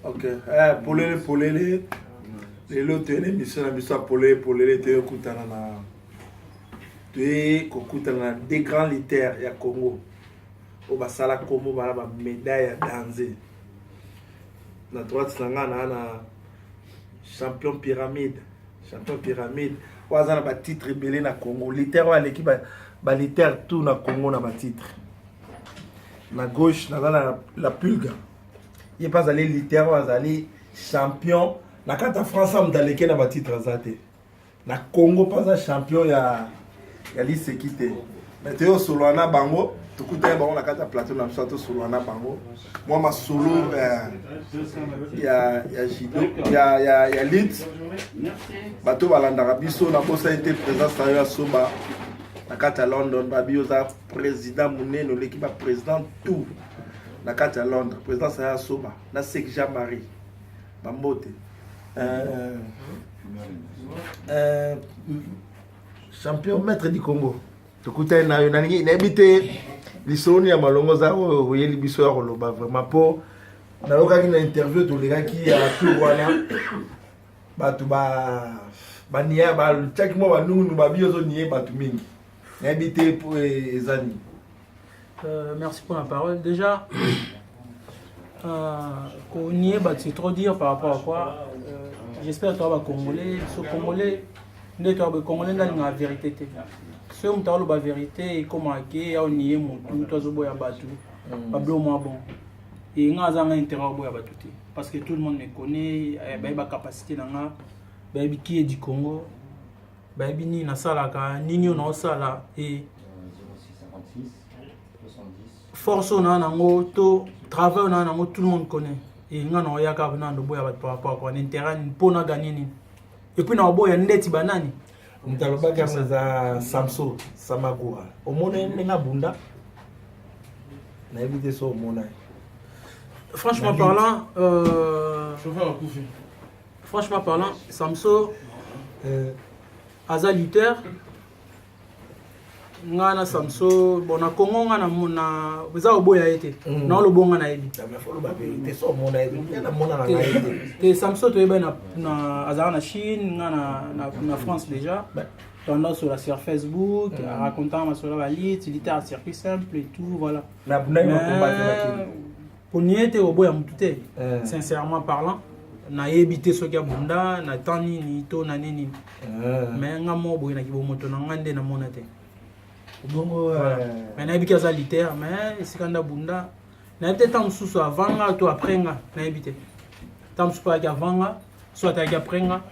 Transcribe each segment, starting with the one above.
Ok, polele lelo tene mission na biso polele te kutana na des grands lutteurs ya Congo au basala Congo bala ba médaille ya danser na droite na champion pyramide wazana ba titre belé na Congo lutteur wa l'équipe ba lutteur tout na Congo na ba titre na gauche na la pulga il pas aller lutteur wa aller champion na kata France am daleke na ba titre azate na Congo pas champion ya lisekite mais teo solo na bango tukuta bango na kata plateau na msato solo na bango moi ma solo ya jido ya lit bato balanda biso na bosa été présent ça ya soba na kata London babio za président muneno l'équipe ba président tout na kata Londres président ça ya soba na Sek Jean-Marie bambote champion maître du Congo tukuta na yo nani na habité lisoni ya malongo za o yeli biso ya koloba vraiment po na lokaki na interview to lekaki ya tout wana batu ba niya ba chaki mo ba nungu ba biozo nié batu mingi na habité pour ezani. Merci pour la parole. Déjà qu'on nié c'est trop dire par rapport à quoi. J'espère que tu vas congolais, ce congolais ne tu vas congolais dans la vérité. Ce on t'a la vérité comme aké on nié mon tout toi boya batu. Pablo moi bon. Et nga za nga intérêt boya batu parce que tout le monde me connaît, ba capacité na nga, ba qui est du Congo. Ba ni na sala ka nini on sala et 0656 70 force on a nango to travail on a nango tout le monde connaît. Et nga na ya ka na ndo boya batu par rapport à intérêt mpona gagner ni. Et puis na boya ndeti banani. Mtaloba kama za Samso Samagura omone nga bunda na éviter ça omona. Franchement parlant, Samso aza lutteur ngana Samso bona Congo ngana mona za oboya été na lo bonga na yebi na folo ba vérité so omona na mona na été te Samso to yeba na azana na Chine ngana na France déjà pendant sur la sur Facebook racontant sur la valide il était à circuit simple et tout voilà na buna ma combattre pour niete oboya mutute sincèrement parlant na yebité so kia bunda na tani ni to na nini mais nga mo boy na kibo moto na ngande na monate bongo mais na yebika za liter mais sikanda bunda na yebité tam susu avanga to après nga na yebité tam susu pa kia avanga soit kia après nga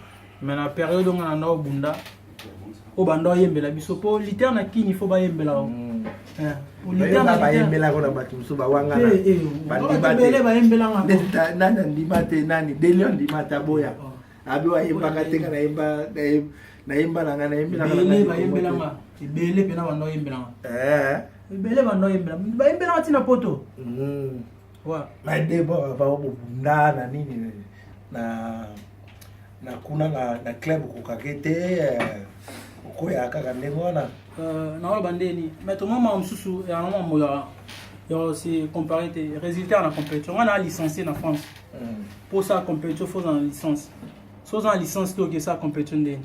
mais na période nga na bunda o bando yembela biso po liter na kini faut ba yembela o liter na ba yembela ko na batu so ba wanga na bandi ba yembela nga nana ndimate nani delion ndimata boya abi wa yemba katenga na yemba na nga na yembela ba yembela nga ibele pena bando yembela nga ibele bando yembela ba yembela tina poto wa ma debo ba bunda na nini na kuna na club ko kakete ko ya kaka ndengona na wala bandeni mais tout moment msusu ya moment moya yo c'est comparer tes résultats na compétition on a licencié en France pour ça compétition faut en licence sans en licence to que ça compétition ndeni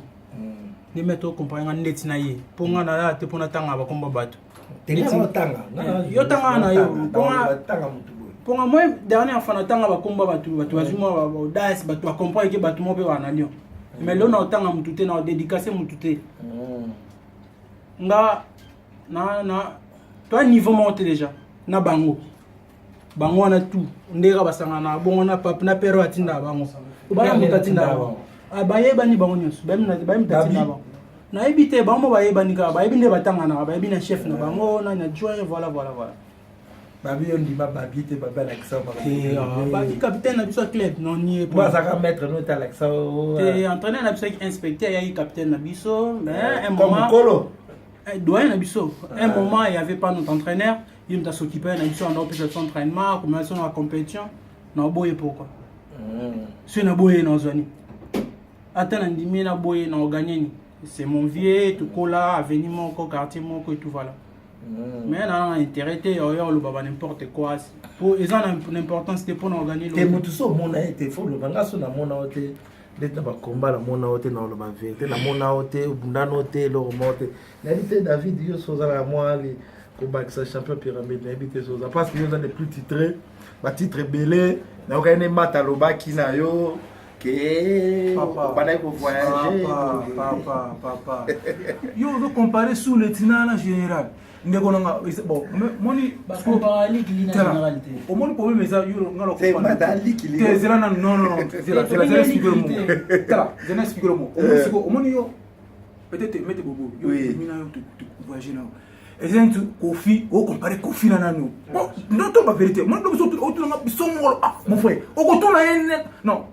ni meto comparer nga ndeti na ye pour nga na te pona tanga ba komba bato tenga tanga yo tanga na yo tanga mutu pour moi dernière fois na tanga ba komba bato bazuma ba das bato ba comprendre que bato mo pe wana lion mais là on tanga mutute na dédicacer mutute nga na toi niveau monté déjà na bango na tout ndeka basanga na bongo na pap na pero atinda bango bana mutatinda bango abayeba ni bango nyonso ba mutatinda bango na ebité bango bayeba ni ka bayebi nde batanga na bayebi na chef na bango na joint voilà babi on dit babi te baba l'accent babi capitaine na biso club non ni pour ça mettre notre l'accent et entraîneur na biso inspecteur ya capitaine na biso mais un moment doyen na biso un moment il y avait pas notre entraîneur il m'a s'occuper na biso en plus de son entraînement commencer la compétition na boye pourquoi si na boye na zone attends ndimi na boye na gagner c'est mon vieux tout cola avenir mon quartier mon et tout voilà Mais là, on a intérêt, on va n'importe quoi. Ils ont l'importance de pour gagner le. Et moi tout ça, mon été, faut le vanga sur la mon été. D'être dans combat la mon été dans le vérité, la mon été, au bundano été, le remonté. N'habitez David, il y a chose à la moi, les combats que ça champion pyramide, n'habitez chose. Parce qu'il y a des plus titrés, ma titre belé, n'a aucun mataloba qui n'a yo. Papa, papa. Yo, on veut comparer sous le tina en général. Bon, moni généralité. Au moins le problème est ça, c'est madali qui est là. Non, c'est la expliquer le mot. Je n'explique le mot. Au moins yo peut-être mettre bobo. Yo mina yo voyager là. Et c'est tout Kofi, on compare Kofi là nous. Bon, non pas vérité. Moi nous sommes autour de son mon frère. Au retour là non.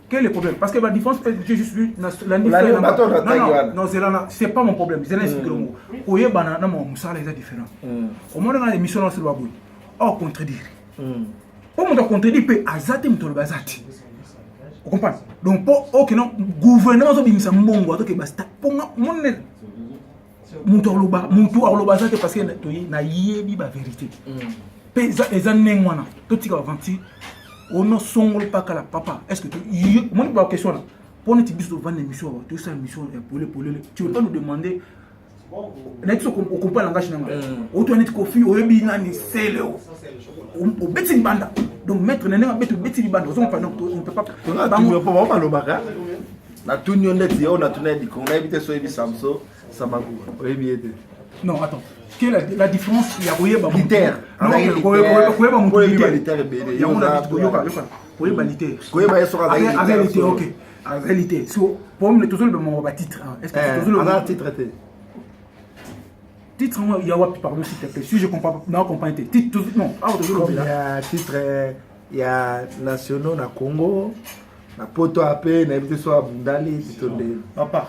Quel est le problème? Parce que la différence, j'ai juste vu la différence. Non, c'est pas mon problème. Je l'explique le mot. Au Yéban, mon moussala est différent. Au moins, dans l'émission, on se doit bouiller. On contredire. On doit contredire, puis azati mtolo bazati. Vous comprenez? Donc, pour que non, gouvernement, ça bimisa mbongo, donc basta. Pour mon mutolo bazati parce que na yebi ba vérité. Puis ezanne ngwana, tout tika avanti. On ne sonne pas qu'à la papa. Est-ce que tu. Moi, je question là. Pour nous, tu dis devant l'émission, tu sais, l'émission, tu ne veux pas nous demander. Tu comprends le langage. Tu as dit que tu as dit que tu as banda. Donc, mettre les gens à mettre les banda. On ne peut pas. On ne peut pas le bagarre. La tournée, on a tourné dit qu'on a évité ce Samso, ça m'a goûté. Non, attends. Quelle est la différence? Il y a militaire. Non, il y a militaire. Il y a militaire. En réalité, ok. En réalité, pour me toujours le titre. Est-ce que tu toujours le titre? Titre, il y a what pardon s'il te plaît. Si je comprends non comprends titre non. Il y a titre, il y a nationaux na Congo, na poto AP, na évité soit Bundali, titre de papa.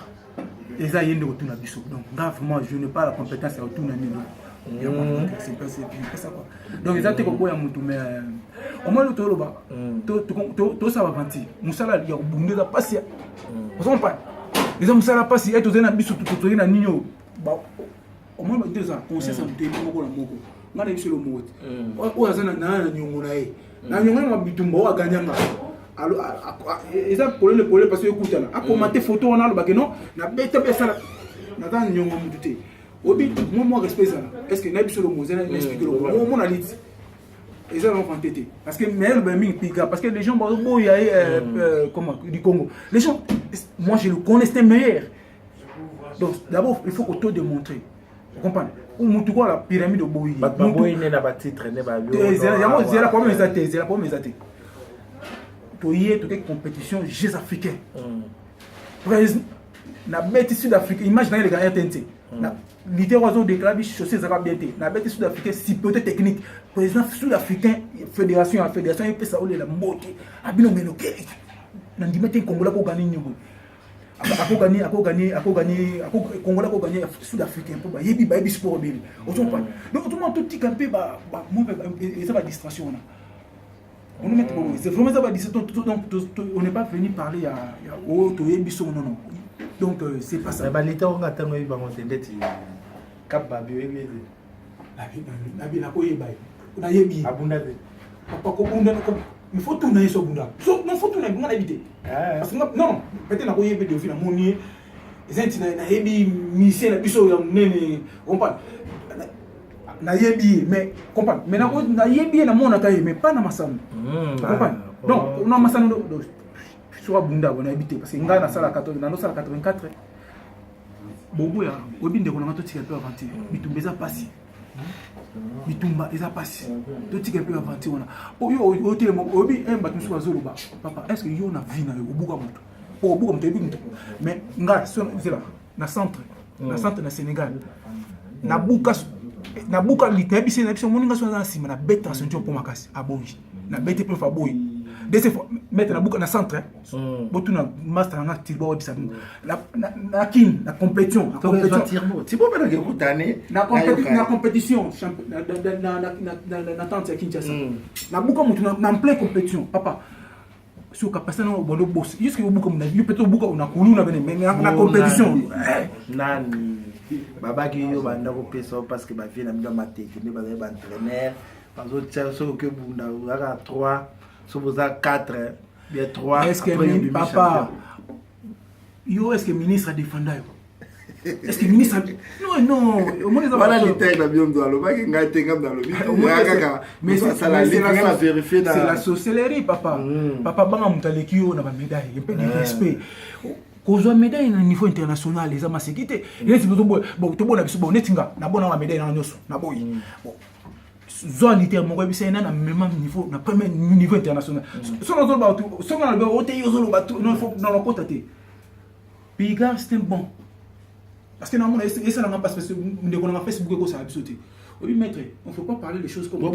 Et ça, il y a une retour à Bissot. Donc, vraiment, je n'ai pas la compétence à retourner à Nino. C'est pas ça. Donc, ils ont été coupés à Moutou, mais au moins, le tour là-bas, tout ça va mentir. Moussala, il y a un bout de la passia. Vous comprenez? Les hommes, Moussala passi, et tout un Bissot, tout un Nino. Au moins, 2 ans, on sait ça, on a moko. On a réussi le mot. On a un Nyongonae. Nanyonga, Bitumbo, a gagné. Alors, ils ont collé le problème parce que écoute là, à commenter photo on a le baguette non, na bête ça là, na dans nyongo muté. Obi, moi respect ça. Est-ce que n'a sur le mot, ça n'explique le mot. Mon analyse. Ils ont entêté parce que mais le ben piga parce que les gens bon il y a comment du Congo. Les gens moi je le connaissais meilleur. Donc d'abord il faut auto démontrer. Vous comprenez? Ou mutuko la pyramide de Boyi. Boyi n'est pas titre n'est pas. C'est la première exaté, c'est la première exaté. Il y a des compétitions Jeux africains. La bête sud-africaine, imaginez les gars RTNT. L'idée oiseau de clavier chaussée ça va bien être. La bête sud-africaine, si peut-être technique. Président sud-africain, fédération, il peut savoir la moto. Abino Menoke. Nandimete Congolais pour gagner. Congolais pour gagner sud-africain pour yebi baby sport bien. Donc tout le monde tout petit campé ça va distraction là. C'est vraiment ça va dire on n'est pas venu parler à Toyebiso non. Donc c'est pas ça. Mais l'état on attend il va entendre cap babi la bi la koyeba. On a yebi abunda be. Papa ko bunda ko il faut tourner sur bunda. Non faut tourner bunda habiter. Parce que non, peut-être na koyebe de vina monier. Ezenti na yebi mission na biso ya nene on parle. Na yebi mais comprendre mais na yebi na mona taye mais pas na masano comprendre donc on a masano soit bunda on a habité parce que nga na sala 14 na no sala 84 bobo ya obinde ko na to tika peu avanti bitumba eza pasi bitumba eza pasi to tika peu avanti ona o tele mo obi en batum so azoloba papa est-ce que yo na vie na yo obuka moto o obuka moto ebi mais nga so là na centre na Sénégal na buka na buka litebi c'est na biso moninga so na sima na bête ascension pour makasi abonji na bête pour faboy dès fois mettre na buka na centre botu na master na tibo bisa na kin na compétition ti bo bana ke kutane na compétition na tante ya Kinshasa na buka mutu na plein compétition papa sur capacité non bon boss jusque au bout comme na peut-être au bout on a coulu mais la compétition nani baba ki yo banda ko pesa parce que ba vie na mdo mateke ne ba entraîneur bazo tia so que bunda aka 3 so boza 4 bien 3 est-ce que papa yo est-ce que ministre a défendu est-ce que ministre non au moins les voilà les terres bien dans le bac ngai tenga dans le mais ça la vérifier c'est la sorcellerie papa papa banga mutaleki yo na ba médaille un peu de respect kozwa médaille na niveau international les ama sécurité les bon to bona biso bon netinga na bona ma médaille na nyoso na boyi bon zone litère mo ko na même niveau na premier niveau international so na zo ba to so na ba o te yo zo ba to non faut dans le côté Pigar c'était bon parce que normalement et ça n'a pas parce que on a Facebook ko ça absolument oui maître on faut pas parler des choses comme ça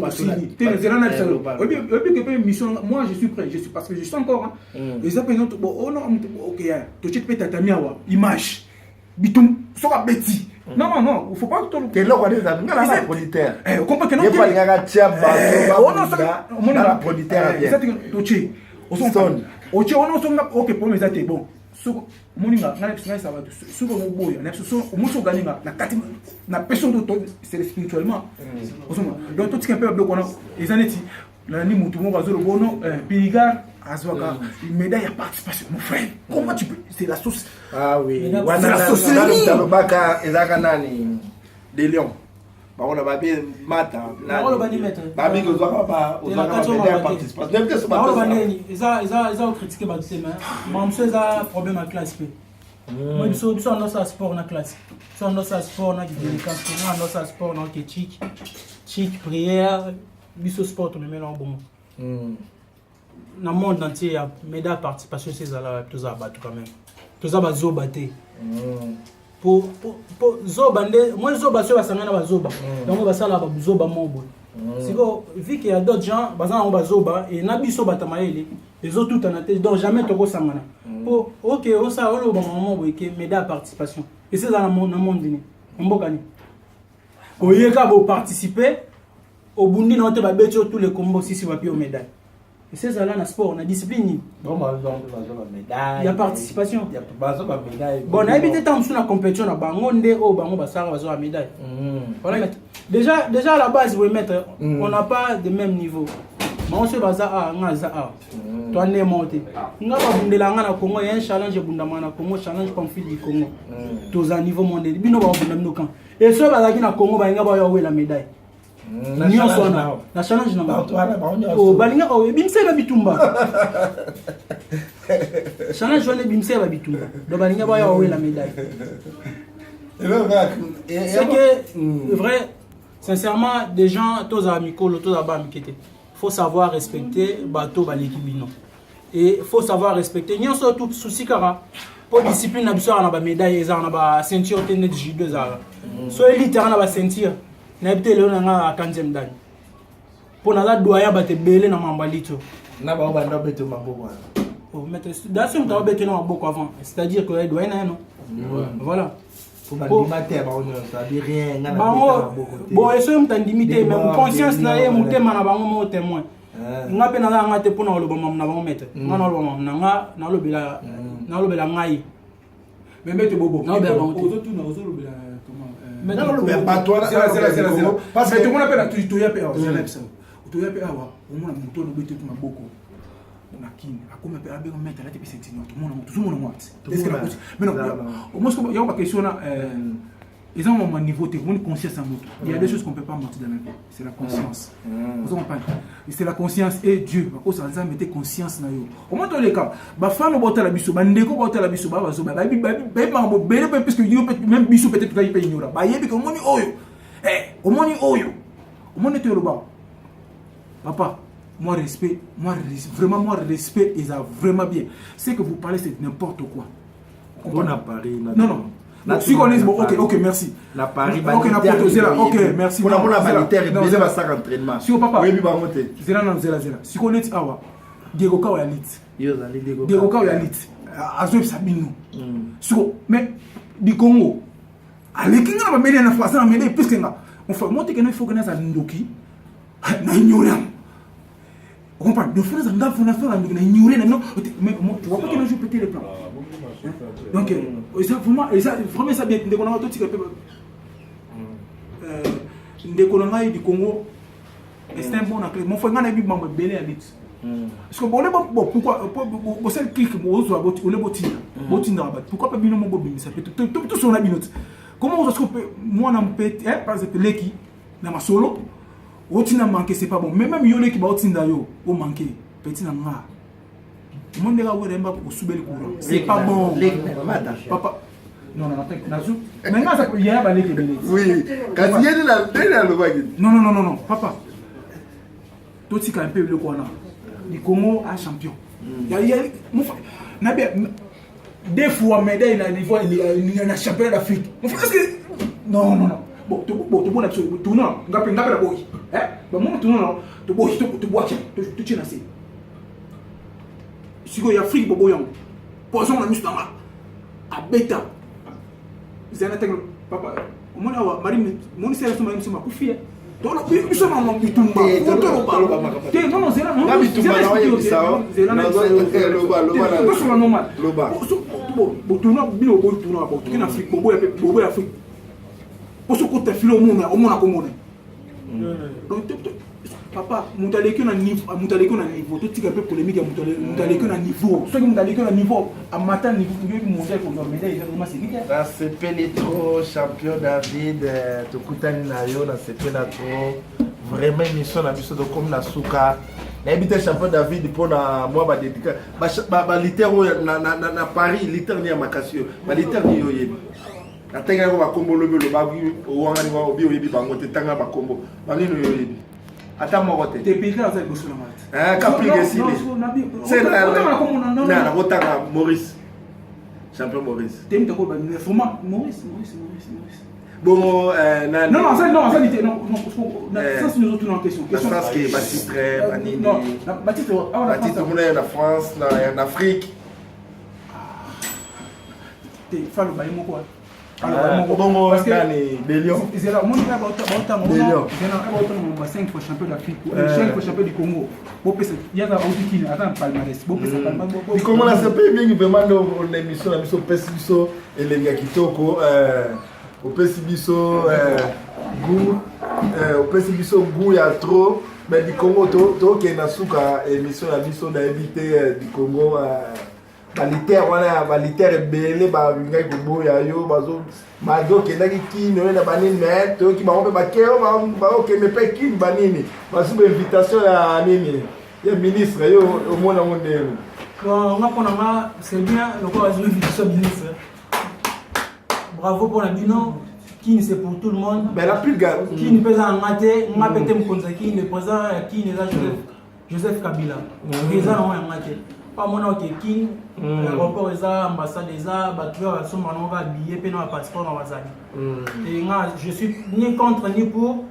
moi je suis prêt parce que je suis encore les appels bon oh non OK to tu peux tatami awa image bitum so ka beti non il faut pas que là on est dans la politaire on comprend que non il pas nga tia ba on a la politaire bien c'est to tu on OK pour mes athées bon so moninga ngana pisanga ça va so ko boya na so muso ganinga na kati na personne d'autre c'est spirituellement donc tout ce qui est un peu bloqué on les années na ni mutu mo bazolo bono Pigar azwaka une médaille à participation mon frère comment tu peux c'est la sauce wana la sauce talobaka ezaka nani des lions on a babi mata babi ko zwa ba o zwa médaille participation même que ce matin ils ont critiqué ba demain mon monsieur a problème en classe p moi biso on a sport na classe so on a sport na dédicace on a sport na chic prière biso sport on met là bon dans le monde entier il y a médaille participation ces là tous à battre quand même tous à bazo batté pour zoba moi zoba sur basangana bazoba donc basala ba zoba mobo siko vu qu'il y a d'autres gens bazana bazoba et na biso batamaele les autres tout en tête donc jamais toko sangana pour OK on ça on ba mobo que médaille participation et c'est dans le monde ni mbokani oyeka bo participer au bundi na te ba betio tous les combos si va pi au médaille. Et c'est ça là dans sport, on a discipline. Bon, médaille. Il y a participation. Il y a médaille. Bon, on a évité tant sur la compétition là, bango ndé o bango basara bazo la médaille. Voilà mettre. Déjà à la base vous mettre on n'a pas de même niveau. Mais on se base à ngaza a. Toi né monté. Nga ba bundela nga na Congo, il y a un challenge bundama na Congo, challenge conflit du Congo. Tous à niveau mondial. Bino ba bundam no kan. Et ceux bazaki na Congo ba nga ba yo la médaille. Na challenge na oh balinga oh bimse ba bitumba challenge on bimse ba bitumba do balinga ba yo la médaille c'est que vrai sincèrement des gens tous amicaux tous à bas mikete faut savoir respecter bateau ba l'équipe bino et faut savoir respecter nyon surtout souci kara pour discipline na biso na ba médaille za na ba ceinture tennis J2 za so élite na ba ceinture na bité le na a 15e dan pour na la doya ba te belé na mambalito na ba ba ndo beto maboko oh mettre d'assum ta beto na maboko avant c'est-à-dire que doya na non voilà pour ba limiter ba on ça dit rien na maboko bon et so mtandimité même conscience na ye mutema na bango mo témoin nga pe na nga te pona lo ba mam na bango mettre nga na lo mam na lo bela ngai mais mettre bobo na ba bango tout na zo lo bela mais non le bateau c'est parce que tout le monde appelle tu ya pe tu ya pe awa on mona moto no bete kuma boko na kin akoma pe abe mettre la te pesenti no tout le monde moi est-ce que mais non au moins il y a pas question là ils ont un niveau de conscience en moto il y a des choses qu'on peut pas mentir dans la vie c'est la conscience vous comprenez c'est la conscience et Dieu parce que ça mettait conscience na yo au moins dans les cas ba femme bota la biso ba ndeko bota la biso ba bazo ba ba bele parce que même biso peut-être pas y ignora ba yebi ko moni oyo au moni oyo au moni te le ba papa moi respect et ça vraiment bien c'est que vous parlez c'est n'importe quoi on a Paris non si on est bon OK merci la Paris OK na proposé là OK merci pour la militaire et deuxième à ça entraînement si au papa oui ba monter zela si on est awa Diego Ka ya lit yo zali Diego Ka ya lit azo sabino so mais du Congo allez kinga ba mele na fasa na mele puisque nga on fait monter que il faut que na za ndoki na ignorant On comprend. De faire un gars, on a ignoré, non. Mais tu vois pas qu'il a joué péter les plans. Donc, ça vraiment, ça bien. Dès qu'on a tout ce qu'on du Congo, c'est un bon accueil. Mon frère, on a vu membre belé à l'île. Parce que bon, pourquoi, pour celle qui pourquoi pas bien mon bob, ça peut tout son habit. Comment on se coupe, moi, on peut, par exemple, l'équipe, dans ma solo. Otina manqué c'est pas bon mais même yole qui ba otinda yo o manqué petit na nga monde ga were mba ko subeli courant c'est pas bon papa non nazu mais nga ça il y a ba leke belé oui quand il y a de la lobagi non papa toti ka un peu le kona du Congo a champion il y a na bien des fois médaille na niveau na championnat d'Afrique est-ce que non bon tu bon absolument tu non ngapi la boy ba mo tu non tu boy tu bois tu tiens assez si go ya Afrique bobo yang poison na mistama a beta zana tek papa mo na wa mari mo ni sera soma msema kufia to lo bi so ma mo bitumba te non zera non zera na lo so normal bo tu non bi bo tu non bo tu na Afrique bobo Afrique pour ce côté filo au monde comme donc papa mutaleki na niveau tout un peu polémique mutaleki na niveau ceux qui mutaleki na niveau à matin niveau mondial pour médaille c'est c'est Pelletro champion David to kutani na yo na c'est na trop vraiment mission na biso de comme na suka na habité champion David pour na moi ba dédicace ba littéro na Paris littéro ni makasio ba littéro yo yebi atenga ko bakombo lobe lo babi owangani wa obi oyebi bango te tanga bakombo banino yoyebi ata moko te te pika za bosola mat kaplige sile c'est na botanga Maurice champion Maurice tem to ko ba ni format Maurice bon non ça n'était non ça c'est nous autres en question je pense que Baptiste Banini non Baptiste en France en Afrique te falo ba yimo quoi parce que c'est là mon gars ba 5 fois champion d'Afrique 5 fois champion du Congo bon pesa il y a da autre attends palmarès bon pesa palmarès bon comment là c'est pas bien vraiment on émission la mission pesibiso et les gars kitoko au pesibiso goût au pesibiso goût ya trop mais du Congo to ke na suka émission la mission d'habiter du Congo balitaire belé ba ngai ko boya yo bazo mazo ke ndaki kino na banini mais to ki ba on pe ba keo ba ok me pe kini banini bazo be invitation ya nini ya ministre yo au mona mondelo quand on a c'est bien le quoi bazo invitation ministre bravo pour la bino qui c'est pour tout le monde mais la plus grande qui ne peut en mater m'a pété mon conseil qui ne présent qui ne Joseph Kabila ils ont un mater pas mon ok qui rapport les ambassades les battueurs sont maintenant va billet pe na passeport na wazali et moi je suis ni contre ni pour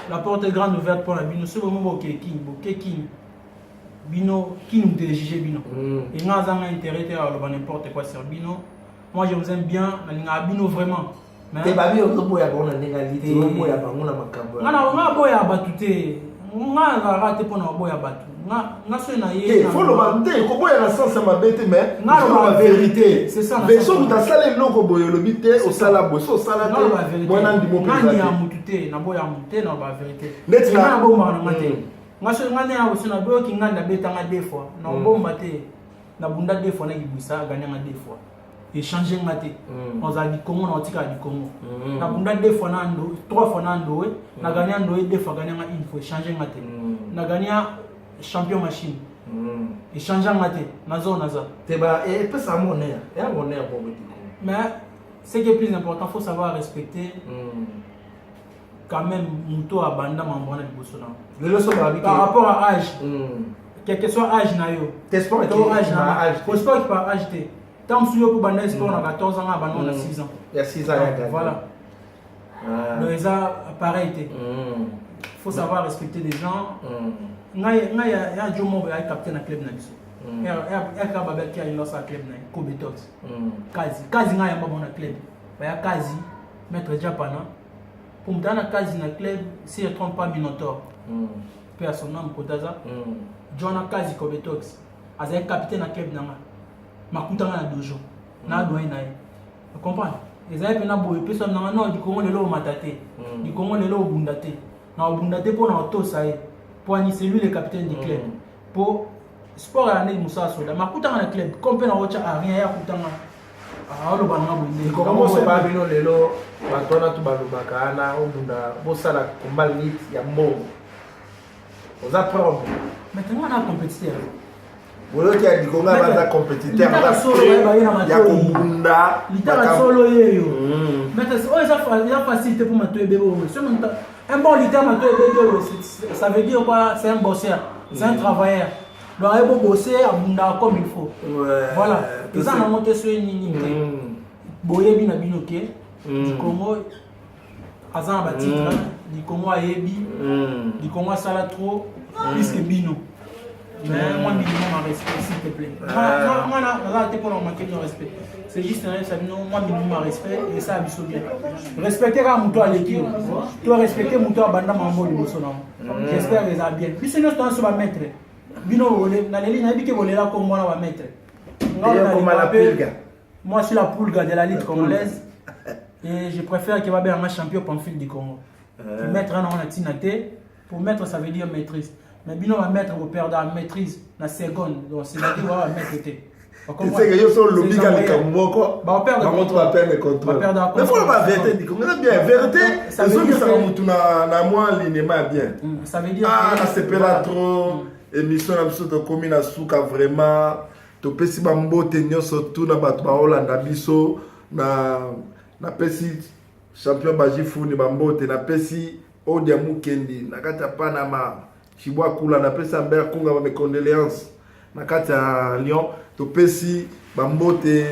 la porte est grande ouverte pour la bino ce moment ok qui bino qui nous déjuger bino et moi ça m'a intéressé à n'importe quoi sur bino moi je vous aime bien na bino vraiment mais babi on boya bona ndengalité on boya bango na makambo na boya batute nga rate pour na boya batu nga so na ye faut le mentir ko boya na sens ma bête mais la vérité c'est ça mais so muta sala loko boyo lo bité au sala boso au sala te bona ndimo président nga ya mutute na boya mutute na ba vérité net na bomba na mate nga so nga na so na boyo ki nga na beta nga deux fois na bomba te na bunda deux fois na kibisa gagner nga deux fois échanger maté on a dit Congo na tika du Congo na bunda deux fois na ndo trois fois na ndo na gagner ndo deux fois gagner une fois échanger maté na gagner champion machine échanger maté na zone za te ba et peut ça monnaie et monnaie bon mais ce qui est plus important faut savoir respecter quand même muto abanda mambona liboso na le leçon par rapport à âge quel que soit âge na yo t'espère âge na âge faut sport qui par âge te tant que tu as sport à 14 ans, on a 6 ans. Il y a 6 ans. Voilà. Donc, ça, pareil. Il faut savoir respecter les gens. Il y a un jour où il y a un capitaine de club. Il y a un capitaine qui a une club. Kobetos. Kazi. Kazi, il y a un club. Il y a Kazi, maître Japana. Pour me donner Kazi dans le club, si je ne trompe pas Minotaur. Personne n'a pas John Akazi Kobetox, azali capitaine à club nanga. Makutanga na dojo. Na doyen na ye. Vous comprenez? Les amis pena boye personne nanga non du Congo lelo matate. Du Congo lelo bundate. Na bundate pour na auto ça est. Pour c'est lui le capitaine du club. Pour sport à l'année Moussa Soda. Makutanga na club. Comme pena rocha a rien ya kutanga. Ah lo bana bunde. Comment se ba bino lelo batona tu balobaka na obunda bosala combat lit ya mbongo. Oza prendre. Maintenant on a compétiteur. Bolo qui a dit qu'on a un compétiteur. Il y a Kombunda. L'Italie solo yeyo. Maintenant il y a facilité pour ma bébé. Un bon litre ma bébé, ça veut dire quoi? C'est un bosseur, c'est un travailleur. Donc il faut bosser à Bunda comme il faut. Voilà. Et ça on a monté sur une ligne. Boye bina binoké. Du Congo, Azan Batitra, du Congo Ayebi, du Congo Salatro, plus que Bino. Mais moi, minimum en respect, s'il te plaît. Moi, là, t'es pour manquer de respect. C'est juste un respect, moi, minimum en respect, et ça, il bien. Respecter à mon toit à l'équipe. Toi, respecter mon toit à Banda Mambo de Bolsonaro. J'espère que ça bien. Puis sinon, je vais mettre. Bino, dans les lignes, il y a là comme moi, on va mettre. Moi, je suis la poulga de la Ligue congolaise. Et je préfère qu'il y ait un champion pamphile du Congo. Mettre un nom en Tinaté, pour mettre, ça veut dire maîtrise. Mais Bino va mettre au père de la maîtrise, la seconde. Donc, c'est-à-dire qu'on va mettre côté. Tu sais que je suis le lobby qui est comme moi, quoi. Bah, on perd de contrôle. On perd de contrôle. Mais il faut la vérité. On a bien. Vérité, c'est ce qui s'est na moi, l'alignement bien. Ça veut dire. Ah, c'est pas là trop. Émission, de commune à Souka, vraiment. Tu peux si bambo tenir surtout na batba Hollande biso na pesi champion bajifu ni bambo te na pesi Odia Mukendi na kata Panama Chibwa Kula na pesi Ambert Kunga ba mes condoléances na kata Lyon to pesi bambo te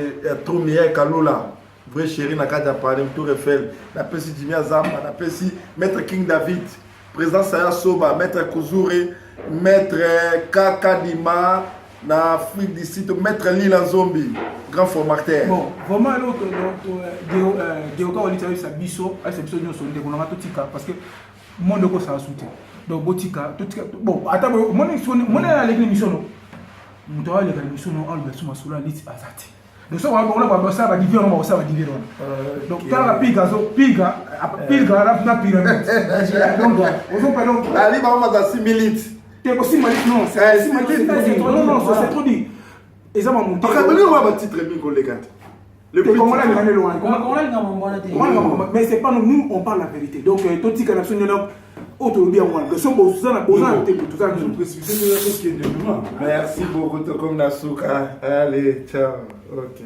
Trumier Kalula vrai chéri na kata Paris Tour Eiffel na pesi Jimmy Azamba na pesi Maître King David président Saya Soba Maître Kuzuri Maître Kaka Dima na Afrique d'ici, mettre l'île en zombie, grand formateur. Bon, vraiment, Géoka Oli Tsaïs Bisso, c'est Bisso Nyon Sonde, on a tout tika, parce que mon logo ça a sauté. Donc, Botika, bon, attends, mon est à l'émission, mon doit aller à l'émission, on va se mettre sur la liste Azati. Donc, ça, on va ça va diviser, on va diviser. Donc, quand la piga, la pyramide. Donc, on va donc. La libre, on va dans 6 minutes. C'est aussi mal dit, non, c'est non, c'est trop dit. Et ça m'a monté. Le plus comment là, il est loin. Mais c'est pas nous, on parle la vérité. Donc, tout ce qu'on a fait, autre bien moi. Le son, ça n'a pas tout ça. Merci beaucoup, comme Nasuka. Allez, ciao. Ok.